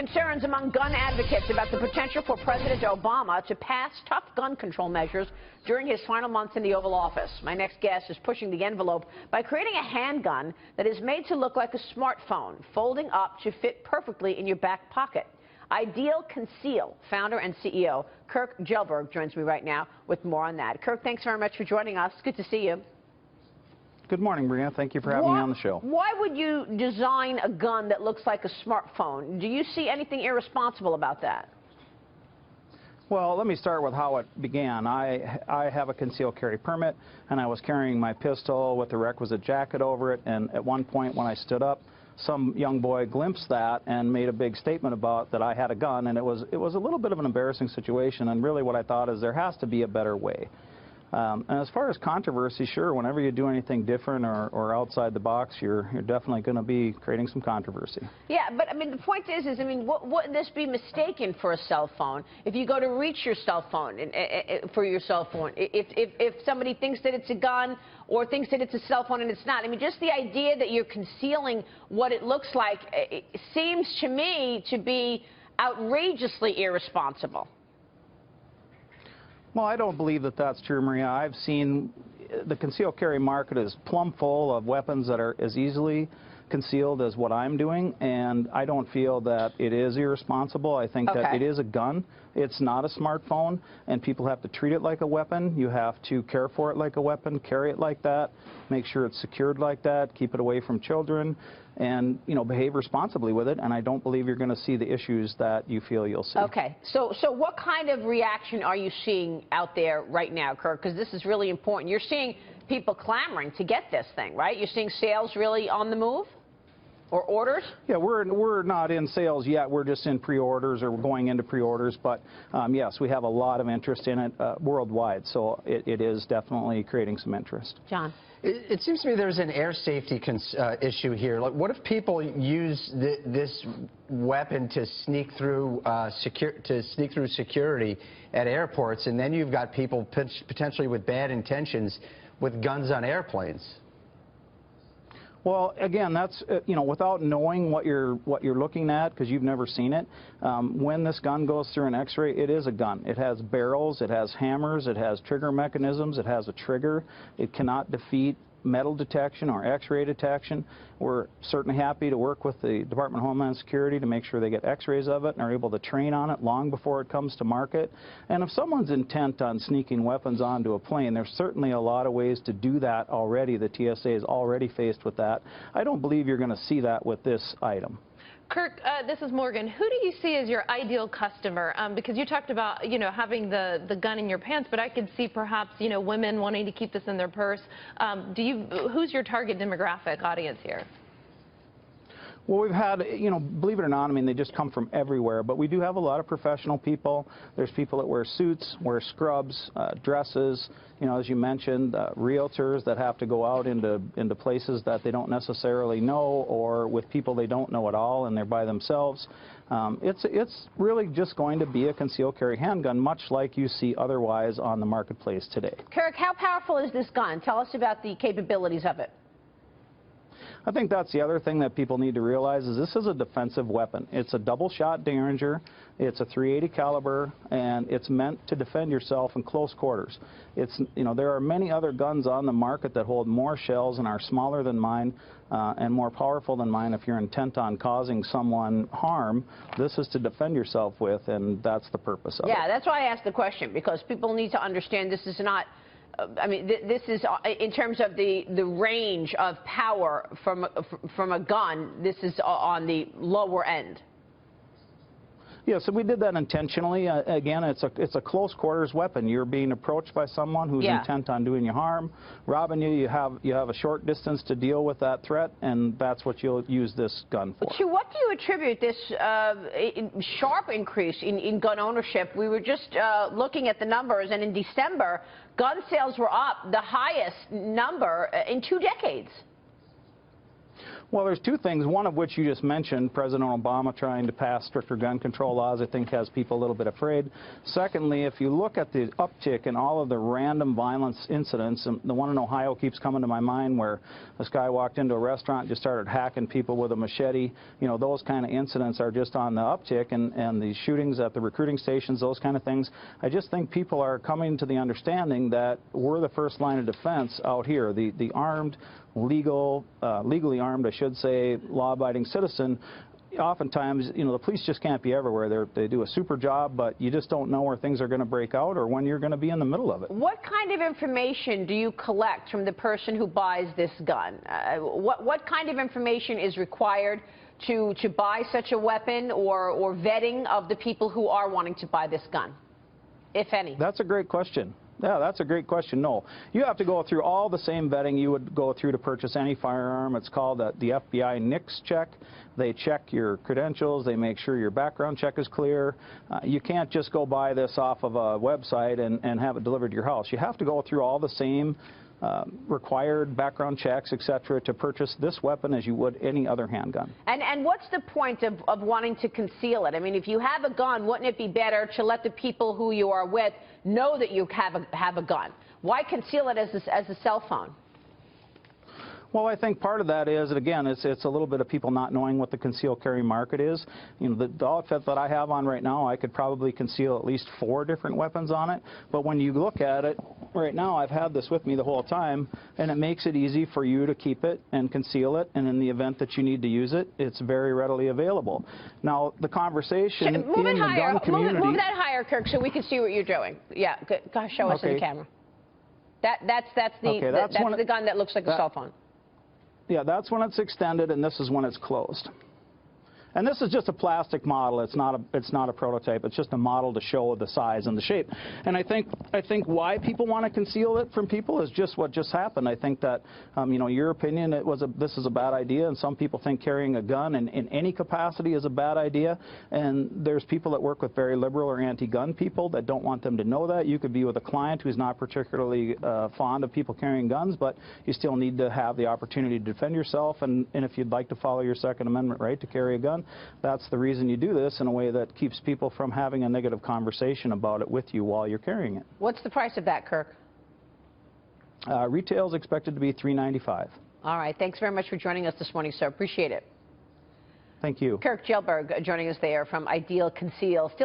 concerns among gun advocates about the potential for President Obama to pass tough gun control measures during his final months in the Oval Office. My next guest is pushing the envelope by creating a handgun that is made to look like a smartphone, folding up to fit perfectly in your back pocket. Ideal Conceal founder and CEO Kirk Kjellberg joins me right now with more on that. Kirk, thanks very much for joining us. Good to see you. Good morning, Maria. Thank you for having me on the show. Why would you design a gun that looks like a smartphone? Do you see anything irresponsible about that? Well, let me start with how it began. I have a concealed carry permit, and I was carrying my pistol with the requisite jacket over it, and at one point when I stood up, some young boy glimpsed that and made a big statement about that I had a gun, and it was a little bit of an embarrassing situation, and really what I thought is there has to be a better way. And as far as controversy, sure, whenever you do anything different or outside the box, you're definitely going to be creating some controversy. Yeah, but I mean, the point is I mean, wouldn't this be mistaken for a cell phone? If you go to reach your cell phone for your cell phone, if somebody thinks that it's a gun or thinks that it's a cell phone and it's not, I mean, just the idea that you're concealing what it looks like, it seems to me to be outrageously irresponsible. Well, I don't believe that that's true, Maria. I've seen the concealed carry market is plumb full of weapons that are as easily concealed as what I'm doing, and I don't feel that it is irresponsible. I think that it is a gun. It's not a smartphone, and people have to treat it like a weapon. You have to care for it like a weapon, carry it like that, make sure it's secured like that, keep it away from children, and, you know, behave responsibly with it, and I don't believe you're going to see the issues that you feel you'll see. Okay. So what kind of reaction are you seeing out there right now, Kirk? Because this is really important. You're seeing people clamoring to get this thing, right? You're seeing sales really on the move? Or orders? Yeah, we're not in sales yet. We're just in pre-orders, or we're going into pre-orders. But yes, we have a lot of interest in it worldwide. So it is definitely creating some interest. John? It seems to me there's an air safety issue here. Like, what if people use this weapon to sneak through security at airports, and then you've got people potentially with bad intentions with guns on airplanes? Well, again, that's you know, without knowing what you're looking at, because you've never seen it. When this gun goes through an X-ray, it is a gun. It has barrels, it has hammers, it has trigger mechanisms, it has a trigger. It cannot defeat metal detection or X-ray detection. We're certainly happy to work with the Department of Homeland Security to make sure they get X-rays of it and are able to train on it long before it comes to market. And if someone's intent on sneaking weapons onto a plane, there's certainly a lot of ways to do that already. The TSA is already faced with that. I don't believe you're going to see that with this item. Kirk, this is Morgan. Who do you see as your ideal customer? Because you talked about, you know, having the gun in your pants, but I could see perhaps, you know, women wanting to keep this in their purse. Who's your target demographic audience here? Well, we've had, you know, believe it or not, I mean, they just come from everywhere, but we do have a lot of professional people. There's people that wear suits, wear scrubs, dresses, you know, as you mentioned, realtors that have to go out into places that they don't necessarily know, or with people they don't know at all and they're by themselves. It's really just going to be a concealed carry handgun, much like you see otherwise on the marketplace today. Kirk, how powerful is this gun? Tell us about the capabilities of it. I think that's the other thing that people need to realize is this is a defensive weapon. It's a double-shot Derringer, it's a .380 caliber, and it's meant to defend yourself in close quarters. It's, you know, there are many other guns on the market that hold more shells and are smaller than mine and more powerful than mine. If you're intent on causing someone harm, this is to defend yourself with, and that's the purpose of it. Yeah, that's why I asked the question, because people need to understand this is not. I mean, this is, in terms of the range of power from a gun, this is on the lower end. Yeah, so we did that intentionally. Again, it's a close quarters weapon. You're being approached by someone who's intent on doing you harm, robbing you. You have a short distance to deal with that threat, and that's what you'll use this gun for. To what do you attribute this sharp increase in gun ownership? We were just looking at the numbers, and in December, gun sales were up the highest number in 2 decades. Well, there's two things, one of which you just mentioned, President Obama trying to pass stricter gun control laws, I think has people a little bit afraid. Secondly, if you look at the uptick in all of the random violence incidents, and the one in Ohio keeps coming to my mind where this guy walked into a restaurant and just started hacking people with a machete, you know, those kind of incidents are just on the uptick, and the shootings at the recruiting stations, those kind of things. I just think people are coming to the understanding that we're the first line of defense out here. The armed, legally armed, I should say, law-abiding citizen, oftentimes, you know, the police just can't be everywhere. They do a super job, but you just don't know where things are going to break out or when you're going to be in the middle of it. What kind of information do you collect from the person who buys this gun? What kind of information is required to buy such a weapon, or vetting of the people who are wanting to buy this gun, if any? That's a great question. Yeah, that's a great question. No, you have to go through all the same vetting you would go through to purchase any firearm. It's called the FBI NICS check. They check your credentials. They make sure your background check is clear. You can't just go buy this off of a website and have it delivered to your house. You have to go through all the same required background checks, etc., to purchase this weapon as you would any other handgun. And what's the point of wanting to conceal it? I mean, if you have a gun, wouldn't it be better to let the people who you are with know that you have a gun? Why conceal it as a cell phone? Well, I think part of that is, again, it's a little bit of people not knowing what the concealed carry market is. You know, the outfit that I have on right now, I could probably conceal at least 4 different weapons on it. But when you look at it, right now I've had this with me the whole time, and it makes it easy for you to keep it and conceal it, and in the event that you need to use it, it's very readily available. Now, the conversation in the gun community... Move that higher, Kirk, so we can see what you're doing. Yeah, go show us in the camera. That's the gun that looks like a cell phone. Yeah, that's when it's extended, and this is when it's closed. And this is just a plastic model. It's not a prototype. It's just a model to show the size and the shape. And I think why people want to conceal it from people is just what just happened. I think that, you know, your opinion, this is a bad idea, and some people think carrying a gun in any capacity is a bad idea. And there's people that work with very liberal or anti-gun people that don't want them to know that. You could be with a client who's not particularly fond of people carrying guns, but you still need to have the opportunity to defend yourself. And if you'd like to follow your Second Amendment right to carry a gun, that's the reason you do this, in a way that keeps people from having a negative conversation about it with you while you're carrying it. What's the price of that, Kirk? Retail is expected to be $395. All right. Thanks very much for joining us this morning, sir. Appreciate it. Thank you. Kirk Kjellberg joining us there from Ideal Conceal. Still